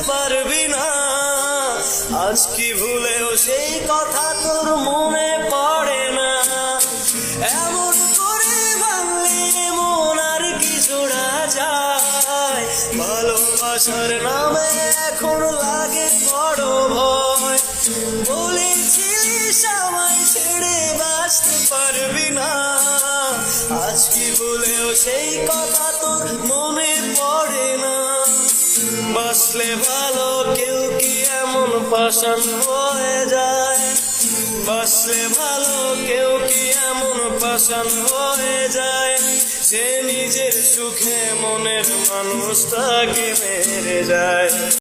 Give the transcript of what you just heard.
পারবি না। আজ কি ভুলেও সেই কথা তোর মনে পড়ে না? এমন করে ভাঙলে মন আর কি জোড়া যায়? ভালোবাসার নামে এখন লাগে বড় ভয়। বলেছিলিস আমায় ছেড়ে বাঁচতে পারবি না। আজ কি ভুলেও সেই কথা তোর মনে পড়ে না? বাঁচলে ভালো কেউ কি এমন পাষাণ হয়ে যায়? বাঁচলে ভালো কেউ কি এমন পাষাণ হয়ে যায় যে নিজের সুখে মনের মানুষটাকে মেরে যায়?